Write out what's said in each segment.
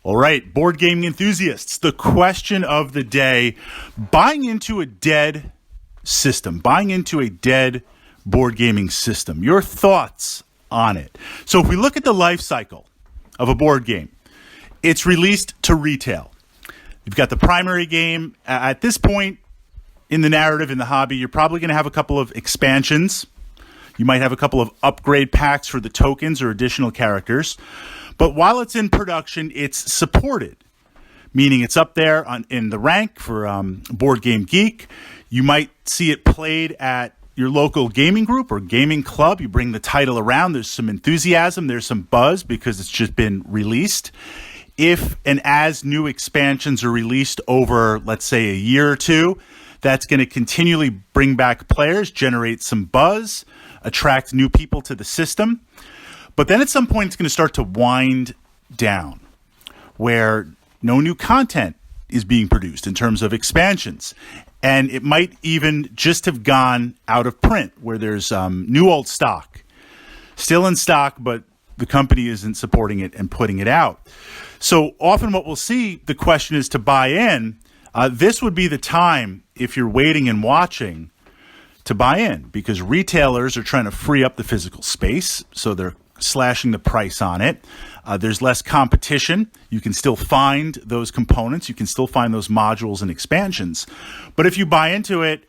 All right, board gaming enthusiasts, the question of the day, buying into a dead system, buying into a dead board gaming system, your thoughts on it. So if we look at the life cycle of a board game, it's released to retail. You've got the primary game. At this point in the narrative, in the hobby, you're probably going to have a couple of expansions. You might have a couple of upgrade packs for the tokens or additional characters. But while it's in production, it's supported, meaning it's up there in the rank for Board Game Geek. You might see it played at your local gaming group or gaming club. You bring the title around. There's some enthusiasm. There's some buzz because it's just been released. If and as new expansions are released over, let's say, a year or two, that's going to continually bring back players, generate some buzz, attract new people to the system. But then at some point, it's going to start to wind down, where no new content is being produced in terms of expansions. And it might even just have gone out of print, where there's new old stock, still in stock, but the company isn't supporting it and putting it out. So often what we'll see, the question is to buy in. This would be the time, if you're waiting and watching, to buy in, because retailers are trying to free up the physical space, so they're slashing the price on it. There's less competition. You can still find those components. You can still find those modules and expansions. But if you buy into it,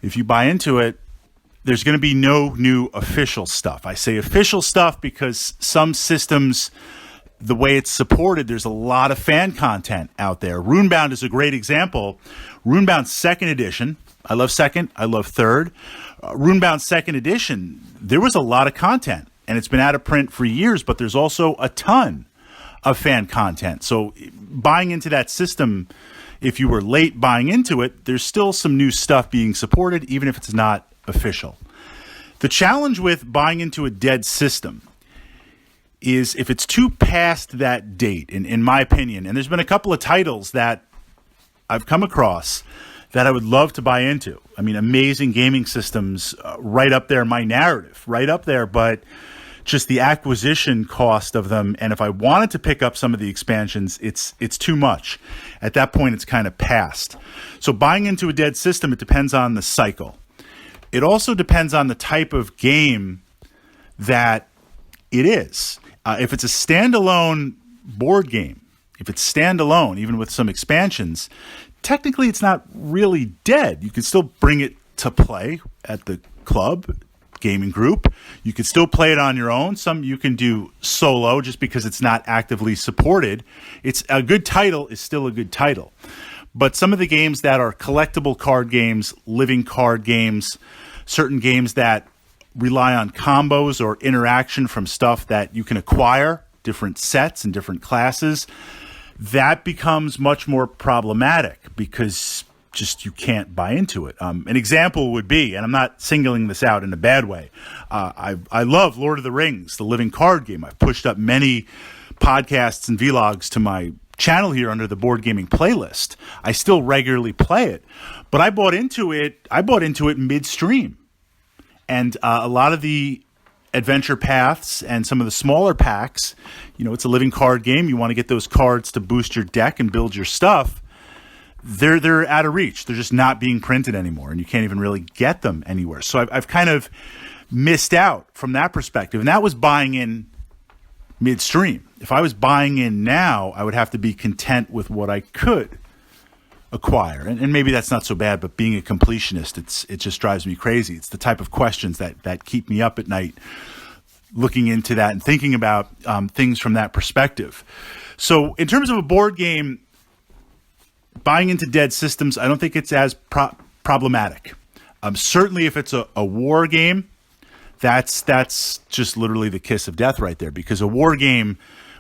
there's going to be no new official stuff. I say official stuff because some systems, the way it's supported, there's a lot of fan content out there. Runebound is a great example. Runebound 2nd edition. I love 2nd. I love 3rd. Runebound 2nd edition, there was a lot of content. And it's been out of print for years, but there's also a ton of fan content. So buying into that system, if you were late buying into it, there's still some new stuff being supported, even if it's not official. The challenge with buying into a dead system is if it's too past that date, in my opinion, and there's been a couple of titles that I've come across that I would love to buy into. I mean, amazing gaming systems, right up there in my narrative, right up there, but just the acquisition cost of them, and if I wanted to pick up some of the expansions, it's too much. At that point, it's kind of past. So buying into a dead system, it depends on the cycle. It also depends on the type of game that it is. If it's a standalone board game, if it's standalone, even with some expansions, technically it's not really dead. You can still bring it to play at the club, gaming group. You can still play it on your own. Some you can do solo just because it's not actively supported. It's a good title is still a good title. But some of the games that are collectible card games, living card games, certain games that rely on combos or interaction from stuff that you can acquire, different sets and different classes, that becomes much more problematic because just you can't buy into it. An example would be, and I'm not singling this out in a bad way, I love Lord of the Rings, the living card game. I've pushed up many podcasts and vlogs to my channel here under the board gaming playlist. I still regularly play it, but I bought into it midstream. And a lot of the adventure paths and some of the smaller packs, it's a living card game. You want to get those cards to boost your deck and build your stuff. They're out of reach. They're just not being printed anymore, and you can't even really get them anywhere. So I've kind of missed out from that perspective, and that was buying in midstream. If I was buying in now, I would have to be content with what I could acquire, and maybe that's not so bad. But being a completionist, it just drives me crazy. It's the type of questions that keep me up at night, looking into that and thinking about things from that perspective. So in terms of a board game, buying into dead systems, I don't think it's as problematic. Certainly if it's a war game, that's just literally the kiss of death right there, because a war game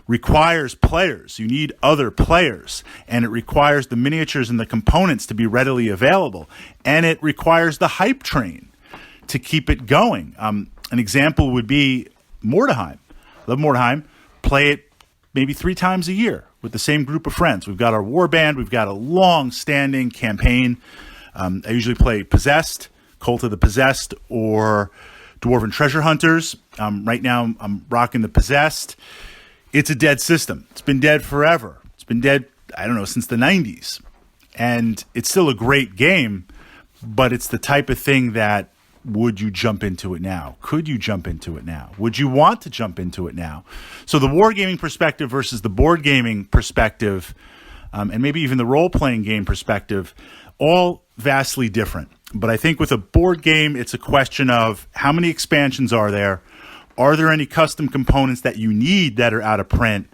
requires players. You need other players, and it requires the miniatures and the components to be readily available, and it requires the hype train to keep it going. An example would be Mordheim. Love Mordheim. Play it maybe 3 times a year with the same group of friends. We've got our war band. We've got a long-standing campaign. I usually play Possessed, Cult of the Possessed, or Dwarven Treasure Hunters. Right now, I'm rocking the Possessed. it's a dead system. It's been dead forever. It's been dead, I don't know, since the 90s. And it's still a great game, but it's the type of thing that, would you jump into it now? Could you jump into it now? Would you want to jump into it now? So the wargaming perspective versus the board gaming perspective, and maybe even the role-playing game perspective, all vastly different. But I think with a board game, it's a question of how many expansions are there? Are there any custom components that you need that are out of print?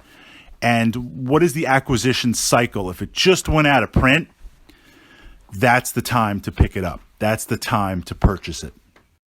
And what is the acquisition cycle? If it just went out of print, that's the time to pick it up. That's the time to purchase it.